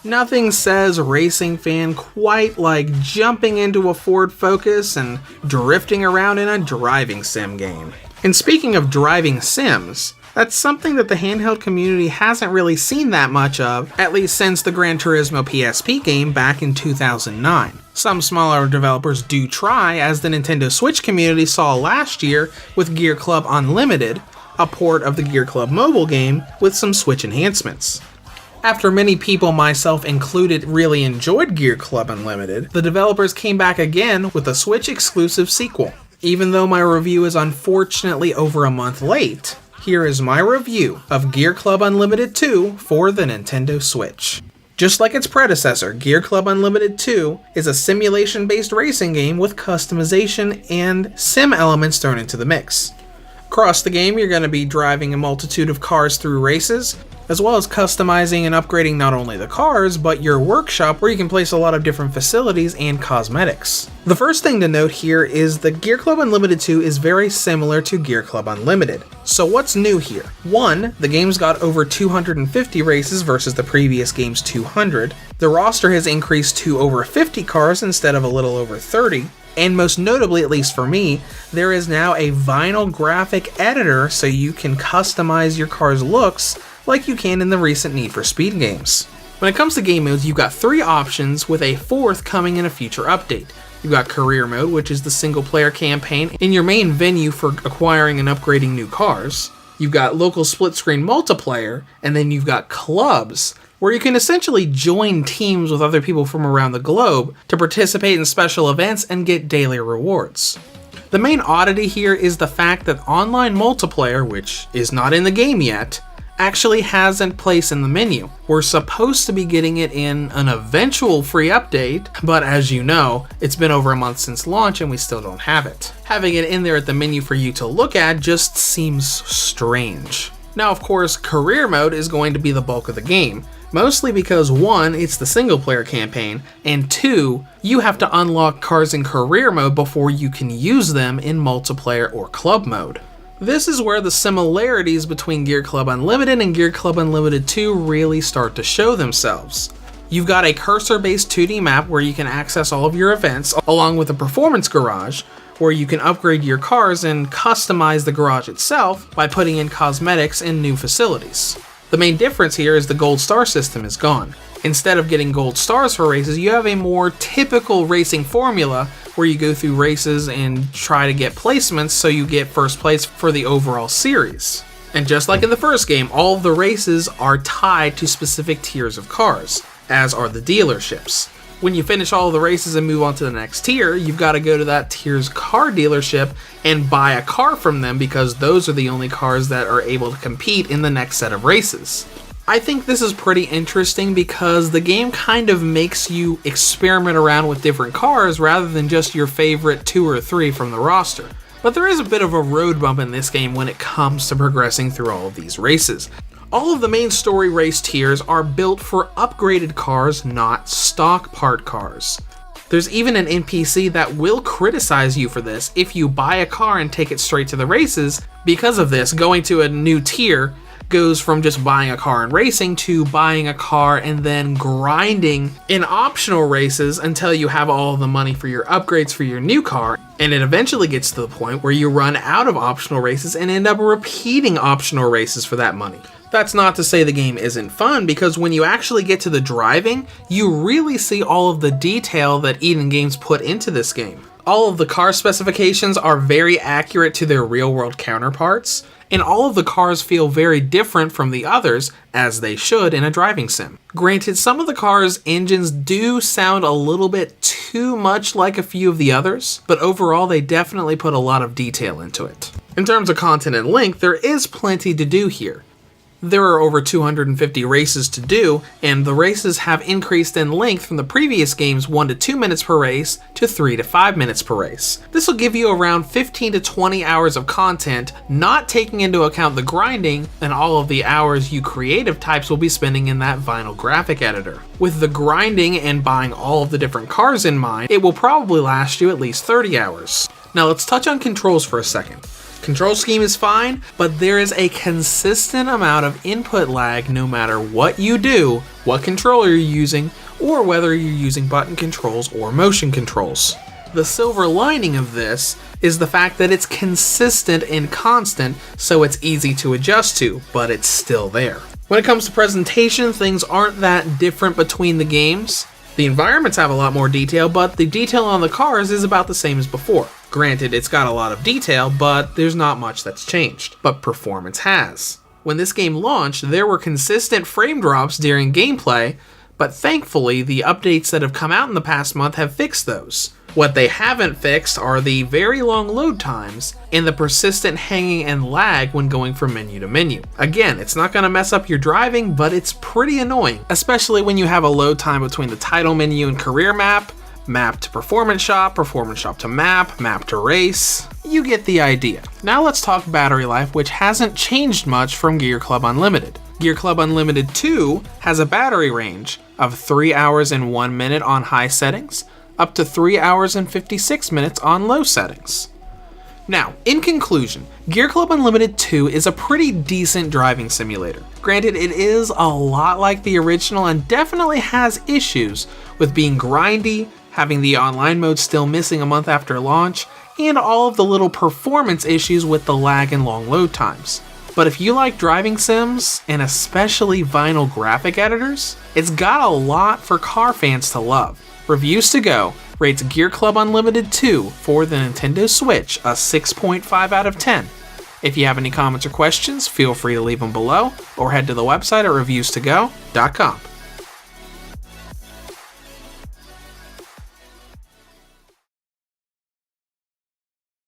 Nothing says racing fan quite like jumping into a Ford Focus and drifting around in a driving sim game. And speaking of driving sims, that's something that the handheld community hasn't really seen that much of, at least since the Gran Turismo PSP game back in 2009. Some smaller developers do try, as the Nintendo Switch community saw last year with Gear Club Unlimited, a port of the Gear Club mobile game with some Switch enhancements. After many people, myself included, really enjoyed Gear Club Unlimited, the developers came back again with a Switch exclusive sequel. Even though my review is unfortunately over a month late, here is my review of Gear Club Unlimited 2 for the Nintendo Switch. Just like its predecessor, Gear Club Unlimited 2 is a simulation-based racing game with customization and sim elements thrown into the mix. Across the game, you're going to be driving a multitude of cars through races, as well as customizing and upgrading not only the cars, but your workshop where you can place a lot of different facilities and cosmetics. The first thing to note here is that Gear Club Unlimited 2 is very similar to Gear Club Unlimited. So what's new here? 1, the game's got over 250 races versus the previous game's 200. The roster has increased to over 50 cars instead of a little over 30. And most notably, at least for me, there is now a vinyl graphic editor so you can customize your car's looks like you can in the recent Need for Speed games. When it comes to game modes, you've got 3 options with a 4th coming in a future update. You've got Career Mode, which is the single player campaign in your main venue for acquiring and upgrading new cars. You've got Local Split Screen Multiplayer, and then you've got Clubs, where you can essentially join teams with other people from around the globe to participate in special events and get daily rewards. The main oddity here is the fact that online multiplayer, which is not in the game yet, actually has a place in the menu. We're supposed to be getting it in an eventual free update, but as you know, it's been over a month since launch and we still don't have it. Having it in there at the menu for you to look at just seems strange. Now, of course, Career Mode is going to be the bulk of the game, mostly because 1, it's the single player campaign, and 2, you have to unlock cars in Career Mode before you can use them in multiplayer or club mode. This is where the similarities between Gear Club Unlimited and Gear Club Unlimited 2 really start to show themselves. You've got a cursor-based 2D map where you can access all of your events, along with a performance garage, where you can upgrade your cars and customize the garage itself by putting in cosmetics and new facilities. The main difference here is the gold star system is gone. Instead of getting gold stars for races, you have a more typical racing formula where you go through races and try to get placements so you get first place for the overall series. And just like in the first game, all of the races are tied to specific tiers of cars, as are the dealerships. When you finish all of the races and move on to the next tier, you've got to go to that tier's car dealership and buy a car from them because those are the only cars that are able to compete in the next set of races. I think this is pretty interesting because the game kind of makes you experiment around with different cars rather than just your favorite 2 or 3 from the roster. But there is a bit of a road bump in this game when it comes to progressing through all of these races. All of the main story race tiers are built for upgraded cars, not stock part cars. There's even an NPC that will criticize you for this if you buy a car and take it straight to the races. Because of this, going to a new tier goes from just buying a car and racing to buying a car and then grinding in optional races until you have all the money for your upgrades for your new car, and it eventually gets to the point where you run out of optional races and end up repeating optional races for that money. That's not to say the game isn't fun, because when you actually get to the driving, you really see all of the detail that Eden Games put into this game. All of the car specifications are very accurate to their real-world counterparts, and all of the cars feel very different from the others, as they should in a driving sim. Granted, some of the cars' engines do sound a little bit too much like a few of the others, but overall they definitely put a lot of detail into it. In terms of content and length, there is plenty to do here. There are over 250 races to do, and the races have increased in length from the previous game's 1 to 2 minutes per race to 3 to 5 minutes per race. This will give you around 15 to 20 hours of content, not taking into account the grinding and all of the hours you creative types will be spending in that vinyl graphic editor. With the grinding and buying all of the different cars in mind, it will probably last you at least 30 hours. Now let's touch on controls for a second. Control scheme is fine, but there is a consistent amount of input lag no matter what you do, what controller you're using, or whether you're using button controls or motion controls. The silver lining of this is the fact that it's consistent and constant, so it's easy to adjust to, but it's still there. When it comes to presentation, things aren't that different between the games. The environments have a lot more detail, but the detail on the cars is about the same as before. Granted, it's got a lot of detail, but there's not much that's changed. But performance has. When this game launched, there were consistent frame drops during gameplay, but thankfully, the updates that have come out in the past month have fixed those. What they haven't fixed are the very long load times and the persistent hanging and lag when going from menu to menu. Again, it's not going to mess up your driving, but it's pretty annoying, especially when you have a load time between the title menu and career map, map to performance shop to map, map to race. You get the idea. Now let's talk battery life, which hasn't changed much from Gear Club Unlimited. Gear Club Unlimited 2 has a battery range of 3 hours and 1 minute on high settings, up to 3 hours and 56 minutes on low settings. Now, in conclusion, Gear Club Unlimited 2 is a pretty decent driving simulator. Granted, it is a lot like the original and definitely has issues with being grindy, having the online mode still missing a month after launch, and all of the little performance issues with the lag and long load times. But if you like driving sims, and especially vinyl graphic editors, it's got a lot for car fans to love. Reviews to Go rates Gear Club Unlimited 2 for the Nintendo Switch a 6.5 out of 10. If you have any comments or questions, feel free to leave them below, or head to the website at reviewstogo.com.